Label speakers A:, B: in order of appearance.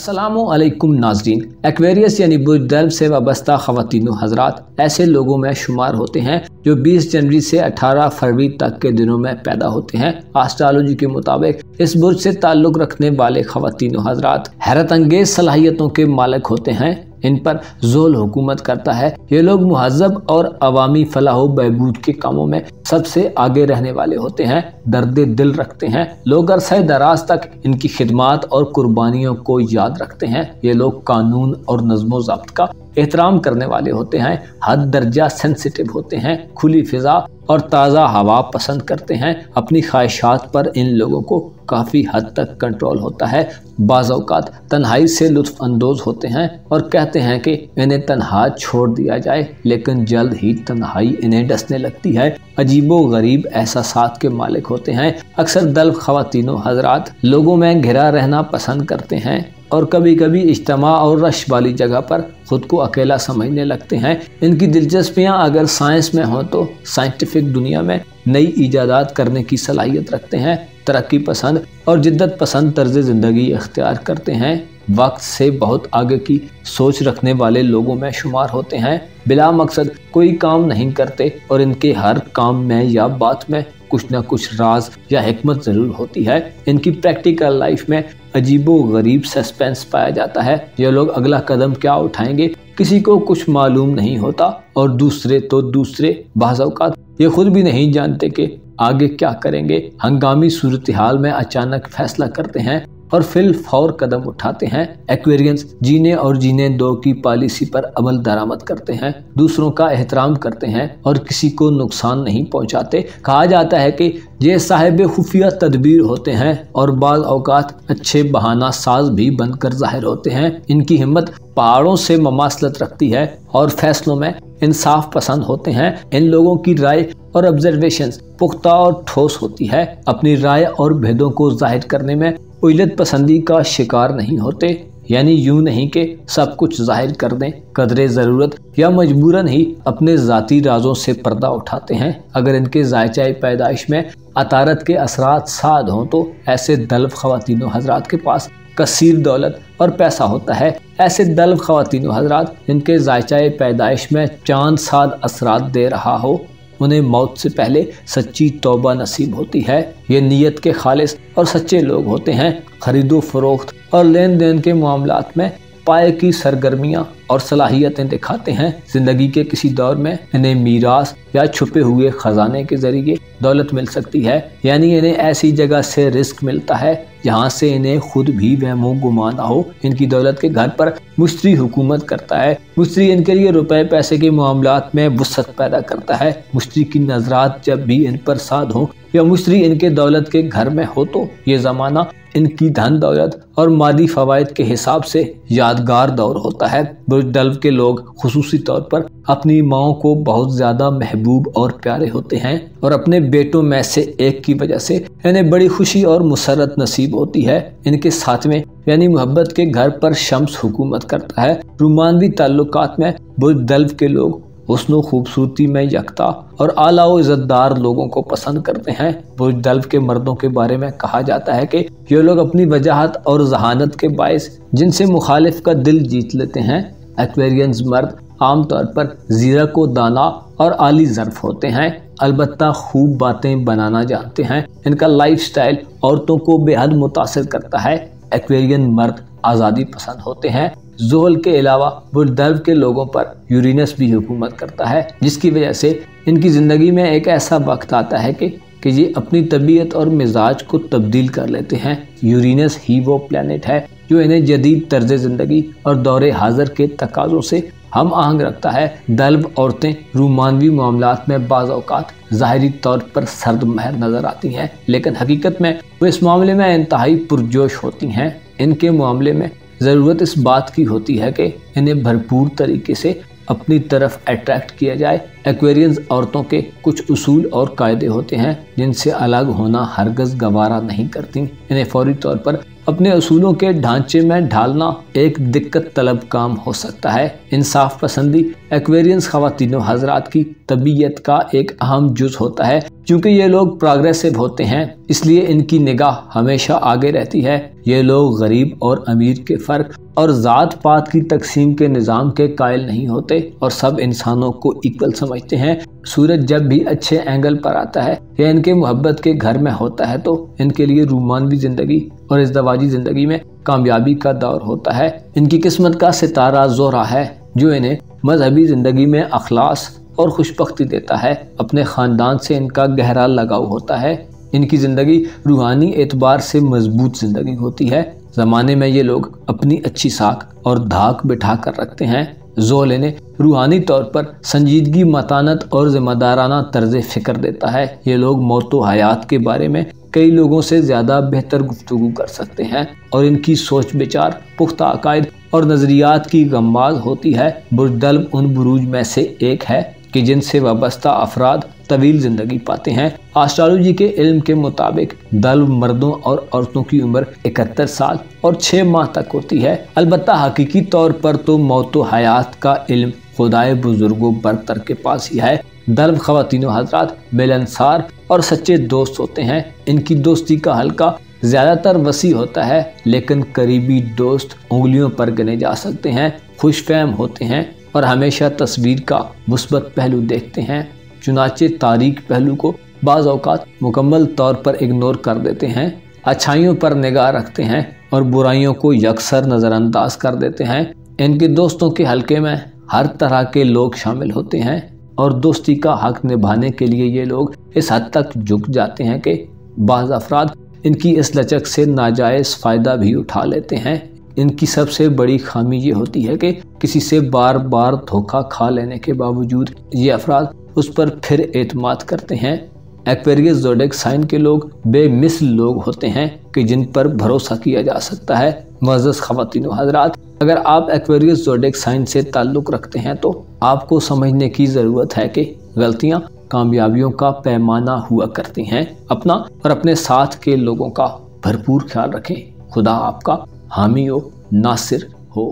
A: अस्सलामु अलैकुम नाज़रीन। एक्वेरियस यानी बुज़ से वाबस्ता ख़वातीनो हज़रात ऐसे लोगों में शुमार होते हैं जो 20 जनवरी से 18 फरवरी तक के दिनों में पैदा होते हैं। एस्ट्रोलॉजी के मुताबिक इस बुर्ज से ताल्लुक़ रखने वाले ख़वातीनो हज़रात हैरत अंगेज़ सलाहियतों के मालिक होते हैं। इन पर ज़ोल हुकूमत करता है। ये लोग मुहज़्ज़ब और अवामी फलाह बहबूद के कामों में सबसे आगे रहने वाले होते हैं। दर्द दिल रखते हैं। लोग अरसे दराज तक इनकी खिदमात और कुर्बानियों को याद रखते हैं। ये लोग कानून और नज़्म व ज़ब्त का एहतराम करने वाले होते हैं। हद दर्जा सेंसिटिव होते हैं। खुली फिजा और ताज़ा हवा पसंद करते हैं। अपनी ख्वाहिशात पर इन लोगों को काफ़ी हद तक कंट्रोल होता है। बाज़ औक़ात तन्हाई से लुत्फ़ अंदोज़ होते हैं और कहते हैं कि इन्हें तन्हा छोड़ दिया जाए, लेकिन जल्द ही तन्हाई इन्हें डसने लगती है। अजीबो गरीब एहसासात के मालिक होते हैं। अक्सर दल्ब ख़वातीनो हज़रात लोगों में घिरा रहना पसंद करते हैं और कभी कभी इज्तिमा और रश वाली जगह पर खुद को अकेला समझने लगते हैं। इनकी दिलचस्पियां अगर साइंस में हों तो साइंटिफिक दुनिया में नई इजादात करने की सलाहियत रखते हैं। तरक्की पसंद और जिद्दत पसंद तर्ज ज़िंदगी इख्तियार करते हैं। वक्त से बहुत आगे की सोच रखने वाले लोगों में शुमार होते हैं। बिला मकसद कोई काम नहीं करते और इनके हर काम में या बात में कुछ न कुछ राज या हिकमत ज़रूर होती है। इनकी प्रैक्टिकल लाइफ में अजीबो गरीब सस्पेंस पाया जाता है। ये लोग अगला कदम क्या उठाएंगे किसी को कुछ मालूम नहीं होता और दूसरे बाज़ औक़ात ये खुद भी नहीं जानते कि आगे क्या करेंगे। हंगामी सूरत हाल में अचानक फैसला करते हैं और फिल फौर कदम उठाते हैं। एक्वेरियंस जीने और जीने दो की पॉलिसी पर अमल दरामद करते हैं। दूसरों का एहतराम करते हैं और किसी को नुकसान नहीं पहुंचाते। कहा जाता है कि ये साहिब खुफिया तदबीर होते हैं और बाज़ औक़ात अच्छे बहाना साज भी बनकर ज़ाहिर होते हैं। इनकी हिम्मत पहाड़ों से ममासलत रखती है और फैसलों में इंसाफ पसंद होते हैं। इन लोगों की राय और ऑब्जर्वेशंस पुख्ता और ठोस होती है। अपनी राय और भेदों को जाहिर करने में उलझन पसंदी का शिकार नहीं होते, यानी यूं नहीं कि सब कुछ जाहिर कर दें। कदरे ज़रूरत या मजबूरन ही अपने ज़ाती राजों से पर्दा उठाते हैं। अगर इनके जायचाए पैदाइश में अतारत के असरात साद हों तो ऐसे दल्ब ख़वातीनो हज़रात के पास कसीर दौलत और पैसा होता है। ऐसे दल्ब ख़वातीनो हज़रात जिनके जायचाए पैदाइश में चांद साद असरात दे रहा हो, उन्हें मौत से पहले सच्ची तौबा नसीब होती है। ये नीयत के खालिस और सच्चे लोग होते हैं। खरीदो फरोख्त और लेन देन के मामलात में पाए की सरगर्मियां और सलाहियतें दिखाते हैं। जिंदगी के किसी दौर में इन्हें मीरास या छुपे हुए खजाने के जरिए दौलत मिल सकती है, यानी इन्हें ऐसी जगह से रिस्क मिलता है जहाँ से इन्हें खुद भी वहमो गुमान ना हो। इनकी दौलत के घर पर मुश्तरी हुकूमत करता है। मुश्तरी इनके लिए रुपए पैसे के मामलात में वुसअत पैदा करता है। मुश्तरी की नजरात जब भी इन पर साध हो या मुश्तरी इनके दौलत के घर में हो तो ये ज़माना इनकी धन दौलत और मादी फवायद के हिसाब से यादगार दौर होता है। बुज़ के लोग खुसूसी तौर पर अपनी माओं को बहुत ज़्यादा महबूब और प्यारे होते हैं और अपने बेटों में से एक की वजह से इन्हें बड़ी खुशी और मुसरत नसीब होती है। इनके साथ में यानी मोहब्बत के घर पर शम्स हुकूमत करता है। रोमानवी ताल्लुकात में बुज़ के लोग हुस्न खूबसूरती में यकता और आला व इज़्ज़तदार लोगों को पसंद करते हैं। बुज़ के मर्दों के बारे में कहा जाता है कि ये लोग अपनी वजाहत और जहानत के बायस जिनसे मुखालिफ का दिल जीत लेते हैं। एक्वेरियंस मर्द आमतौर पर ज़ीरा को दाना और आली ज़र्फ होते हैं, अलबत्ता खूब बातें बनाना जानते हैं। इनका लाइफस्टाइल औरतों को बेहद मुतासिर करता है। एक्वेरियन मर्द आज़ादी पसंद होते हैं। ज़ोहल के अलावा बुज़ के लोगों पर यूरेनस भी हुकूमत करता है, जिसकी वजह से इनकी ज़िंदगी में एक ऐसा वक्त आता है कि ये अपनी तबीयत और मिजाज को तब्दील कर लेते हैं। यूरेनस ही वो प्लैनेट है जो इन्हें जदीद तर्ज ज़िंदगी और दौरे हाज़िर के तकाज़ों से हम आहंग रखता है। दल्ब औरतें रोमानवी मामलात में बाज़ औक़ात ज़ाहिरी तौर पर सर्द महर नज़र आती हैं, लेकिन हकीकत में वो इस मामले में इंतहाई पुरजोश होती हैं। इनके मामले में ज़रूरत इस बात की होती है कि इन्हें भरपूर तरीके से अपनी तरफ अट्रैक्ट किया जाए। एक्वेरियंस औरतों के कुछ उसूल और कायदे होते हैं जिनसे अलग होना हरगज़ गवारा नहीं करती। इन्हें फौरी तौर पर अपने असूलों के ढांचे में ढालना एक दिक्कत तलब काम हो सकता है। इंसाफ पसंदी एक्वेरियंस ख़वातीनो हज़रात की तबीयत का एक अहम जुज़ होता है। चूंकि ये लोग प्रोग्रेसिव होते हैं इसलिए इनकी निगाह हमेशा आगे रहती है। ये लोग गरीब और अमीर के फ़र्क और ज़ात पात की तकसीम के निज़ाम के कायल नहीं होते और सब इंसानों को इक्वल समझते हैं। सूरज जब भी अच्छे एंगल पर आता है या इनके मोहब्बत के घर में होता है तो इनके लिए रूमानवी ज़िंदगी और इज़्दवाजी ज़िंदगी में कामयाबी का दौर होता है। इनकी किस्मत का सितारा ज़ोहरा है जो इन्हें मजहबी ज़िंदगी में अखलास और खुशबख्ती देता है। अपने ख़ानदान से इनका गहरा लगाव होता है। इनकी ज़िंदगी रूहानी एतबार से मजबूत ज़िंदगी होती है। ज़माने में ये लोग अपनी अच्छी साख और धाक बिठा कर रखते हैं। ज़ोहल इन्हें रूहानी तौर पर संजीदगी, मतानत और ज़िम्मेदाराना तर्ज़ फ़िक्र देता है। ये लोग मौत व हयात के बारे में कई लोगों से ज़्यादा बेहतर गुफ्तगू कर सकते हैं और इनकी सोच विचार, पुख्ता अकायद और नज़रियात की गम्बाज होती है। बुर्ज दल्ब उन बुरूज में से एक है कि जिनसे वाबस्ता अफराद तवील ज़िंदगी पाते हैं। एस्ट्रोलॉजी के इल्म के मुताबिक दल्ब मर्दों और औरतों की उम्र 71 साल और 6 माह तक होती है। अलबत्ता हकीकी तौर पर तो मौत व हयात का इल्म खुदाए बुजुर्गों बरतर के पास ही है। दल्ब ख़वातीनो हज़रात मिलनसार और सच्चे दोस्त होते हैं। इनकी दोस्ती का हल्का ज़्यादातर वसी होता है लेकिन करीबी दोस्त उंगलियों पर गिने जा सकते हैं। खुशफहम होते हैं और हमेशा तस्वीर का मुस्बत पहलू देखते हैं। चुनाचे तारीख पहलू को बाज़ औक़ात मुकम्मल तौर पर इग्नोर कर देते हैं। अच्छाइयों पर निगाह रखते हैं और बुराइयों को यकसर नज़रअंदाज कर देते हैं। इनके दोस्तों के हल्के में हर तरह के लोग शामिल होते हैं और दोस्ती का हक निभाने के लिए ये लोग इस हद तक झुक जाते हैं कि बाज़ अफराद इनकी इस लचक से नाजायज़ फ़ायदा भी उठा लेते हैं। इनकी सबसे बड़ी खामी ये होती है कि किसी से बार बार धोखा खा लेने के बावजूद ये अफराद उस पर फिर एतमाद करते हैं। एक्वेरियस ज़ोडिएक साइन के लोग बेमिसल लोग होते हैं कि जिन पर भरोसा किया जा सकता है। मुअज़्ज़ज़ ख़वातीनो हज़रात, अगर आप एक्वेरियस ज़ोडिएक साइन से ताल्लुक़ रखते हैं तो आपको समझने की ज़रूरत है कि गलतियाँ कामयाबियों का पैमाना हुआ करती हैं। अपना और अपने साथ के लोगों का भरपूर ख्याल रखें। खुदा आपका हामी हो, नासिर हो।